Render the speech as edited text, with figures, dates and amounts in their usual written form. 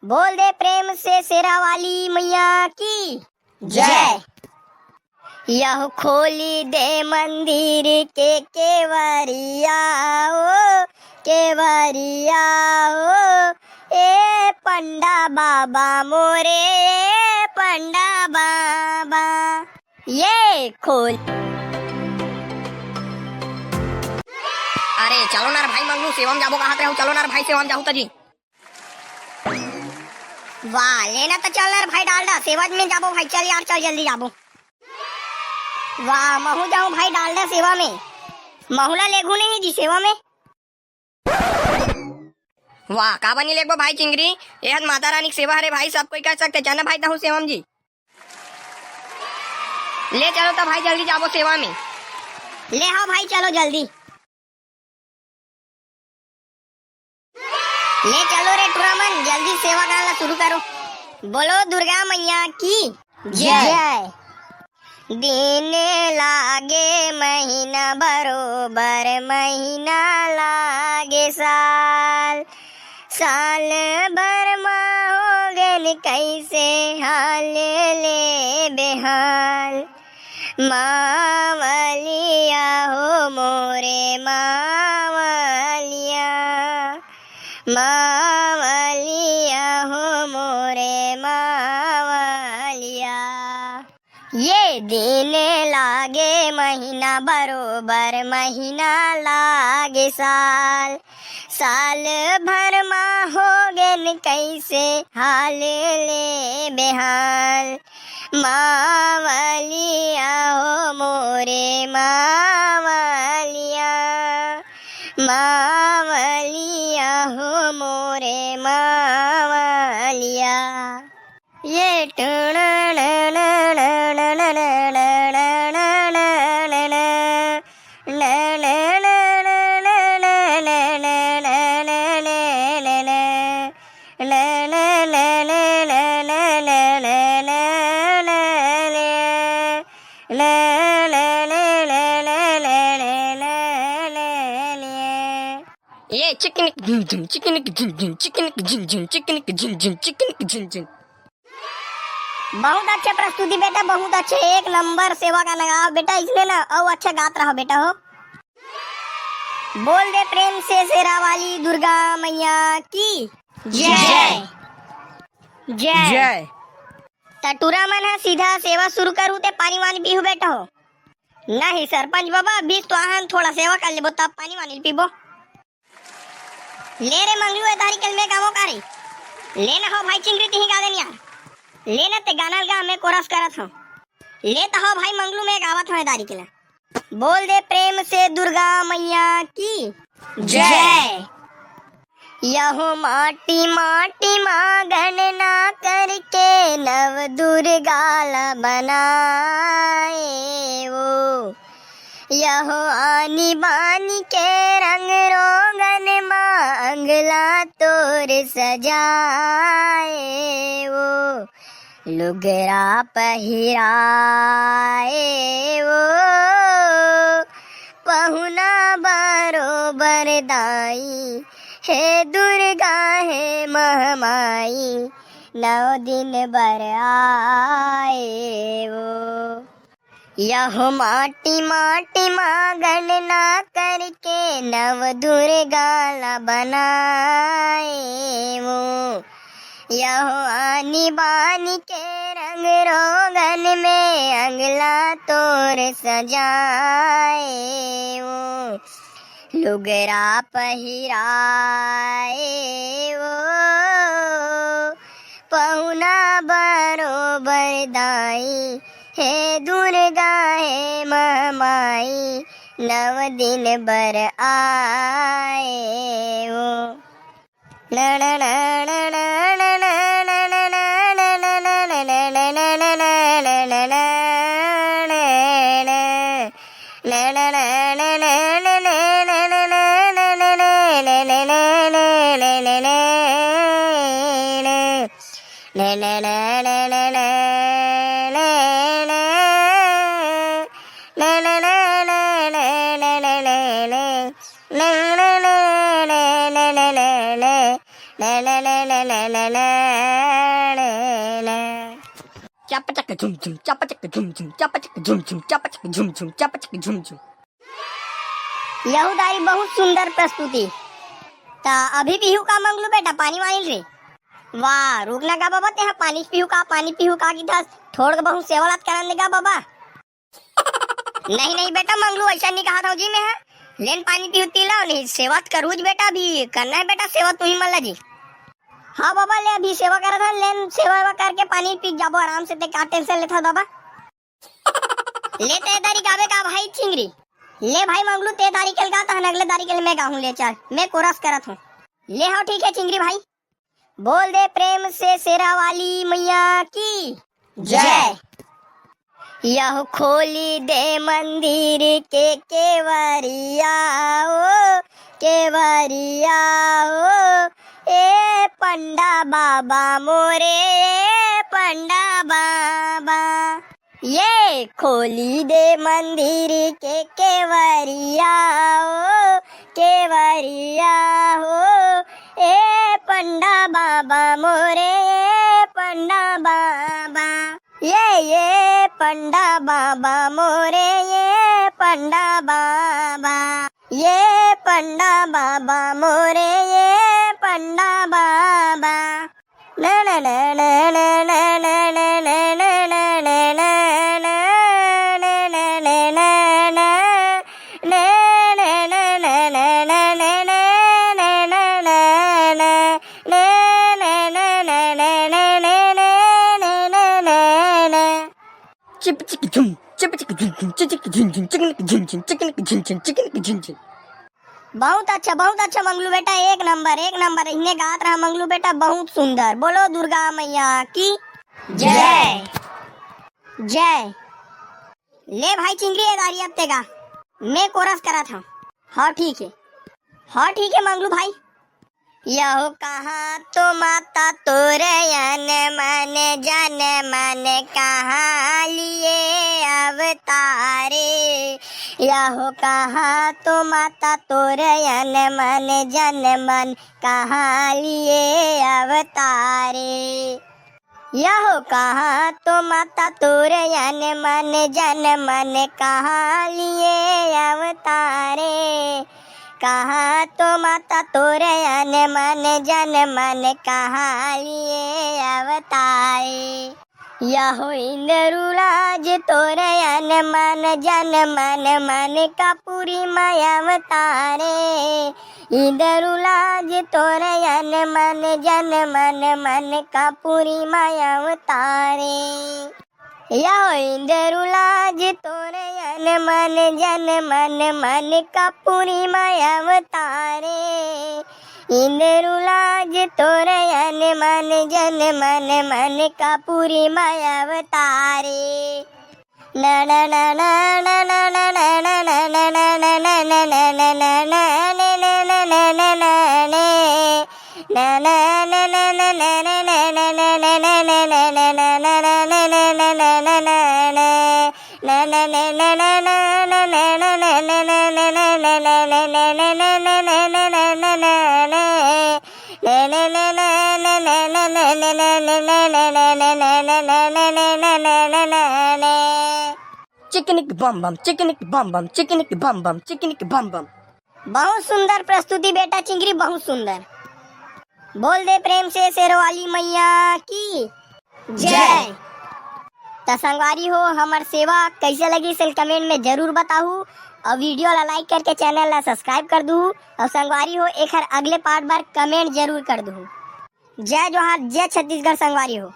बोल दे प्रेम से शेरा वाली मैया की जय। यह खोली दे मंदिर के केवरिया ओ, केवरिया ओ, ए पंडा बाबा मोरे, पंडा बाबा ये खोल। अरे चलो ना भाई मंगलू सेवम जाबो कहाँ पे चलो ना भाई सेवम जाहू तजी। वाह लेना तो चल भाई डालडा सेवा में जाबो भाई, चल यार चल जल्दी जाबो। वाह महू जाऊं भाई डालडा सेवा में, महुला लेगू नहीं जी सेवा में। वाह का बनी लेगो भाई चिंगरी, यह माता रानी की सेवा हरे भाई, सब कोई कर सकते जाना भाई दहू सेवम जी। ले चलो तो भाई जल्दी जाबो सेवा में। ले हाँ भाई चलो जल्दी, ले चलो रे टूरामन जल्दी सेवा करना शुरू करो। बोलो दुर्गा मैया की जय। दिन लागे महीना बरोबर महीना लागे साल, साल भर माँ हो गए कैसे हाल ले बेहाल। मावलिया हो मोरे मावलिया, मावलिया हो मोरे मावलिया। ये दिन लागे महीना बरोबर महीना लागे साल, साल भर माँ हो गए कैसे हाल ले बेहाल। मावलिया हो मोरे मावलिया, मावलिया हो मोरे मावलिया। ये ये chicken chicken chicken chicken chicken chicken. बहुत अच्छे प्रस्तुति बेटा, बहुत अच्छे, एक नंबर सेवा का लगा बेटा, इसलिए ना और अच्छा गात रहा बेटा हो। बोल दे प्रेम से शेरा वाली दुर्गा मैया की जय जय जय। टूरा मन है सीधा सेवा शुरू करूँ ते पानी वानी पीहू बेटा हो। नहीं सरपंच बाबा बीस तो आहन थोड़ा सेवा कर लेबो तब पानी वानी पीबो। ले रे मंगलू तारी कल में कामो कारी लेना हो भाई चिंगरी तिही गा देन यार, लेना ते गाना गा मैं कोरस करत हूँ। ले तो हो भाई मंगलू में गावत हूँ दारी के लिए। बोल दे प्रेम से दुर्गा मैया की जय। यहो माटी माटी माँ गणना करके नव दुर्गा ला बनाए वो, यहो आनी बानी के रंग रोगन माँ अंगला तोर सजाए वो, लुगरा पहिराए वो, पहुना बरोबर दाई, हे दुर्गा हे महमाई, नौ दिन बर आए वो। यह माटी माटी माँ गणना करके नव दुर्गा ला बनाए वो, यह आनी बानी के रंग रोगन में अंगला तोर सजाए वो, लुगरा पहिराए वो, पहुना बरोबर दाई, हे दुर्गा हे महमाई, नव दिन बर आए वो। चप चक झुम झुम चप चक झुम झुम चप चक झुम झुम चप चक झुम झुम चप चक झुम झुम। यहू दारी बहुत सुंदर प्रस्तुति। ता अभी पीहू का मंगलू बेटा पानी वानी रे। वाह रुकना का बाबा ते पानी पीहू का की था थोड़ के बहुत सेवलात करने का बाबा। नहीं बेटा मंगलू ऐसा नहीं कहा था जी मैं लेन पानी पीहू तीला नहीं सेवत करूज बेटा भी करना है बेटा सेवा तू ही मल्ला जी। हाँ बाबा ले अभी सेवा करा था लेन सेवा करके पानी पी जाबो आराम से ते का टेंशन लेता बाबा। लेते दारी गावे का भाई चिंगरी ले भाई मंगलू ते दारी कल गाता है अगले दारी कल मैं गाऊं ले चल मैं कोरस करत हूँ ले हाँ ठीक है चिंगरी भाई। बोल दे प्रेम से शेरा वाली मैया की जय। यह खोली दे मंदिर के केवरिया ओ केवरिया ओ ए पंडा बाबा मोरे पंडा बाबा। ये खोली दे मंदिर के केवरिया हो केवरिया हो ए पंडा बाबा मोरे पंडा बाबा। ये पंडा बाबा मोरे ये पंडा बाबा ये पंडा बाबा मोरे ये पंडा बाबा। न न न न न न न न चिप चिक झुम चिप चिक झुम झुम चिक झुम झुम चिकन झुम झुम चिकन झुम झुम चिकन झुम झुम। बहुत अच्छा मंगलू बेटा एक नंबर इन्हें गात रहा मंगलू बेटा बहुत सुंदर। बोलो दुर्गा मैया की जय जय। ले भाई चिंगरी दारी अब तेगा मैं कोरस करा था। हाँ ठीक है मंगलू भाई। यह कहा तो माता तोरयन मन जन मन कहा लिए अवतारे। यह कहा तो माता तोरयन मन जन मन कहा लिए अवतारे। यह कहा तो माता तोरयन मन जन मन कहा लिए अवतारे। कहा तो माता तोरयन मन जन मन कहा लिए अवतारे। यहो इंद्रुलाज तोरयन मन जन मन मन कपूरी मय अवतारे। इंद्रुलाज तोरयन मन जन मन मन कपूरी मय अवतारे। यहो इंद्रुलाज तोरयन मन जन मन मन कपूरी मय अवतारे। इंद्रुलाज तोरयन मन जन मन मन कपूरी मय अवतारे। न न न न न न न न न चिकनिक बम बम चिकनिक बम बम चिकनिक बम बम चिकनिक बम बम। बहुत सुंदर प्रस्तुति बेटा चिंगरी बहुत सुंदर। बोल दे प्रेम से शेरवाली मैया की जय। तो संगवारी हो हमार सेवा कैसे लगी इसे कमेंट में जरूर बताऊ और वीडियो ला लाइक करके चैनल ला सब्सक्राइब कर दू और संगवारी हो एक अगले पार्ट बार कमेंट जरूर कर दू। जय जोहार जय छत्तीसगढ़ संगवारी हो।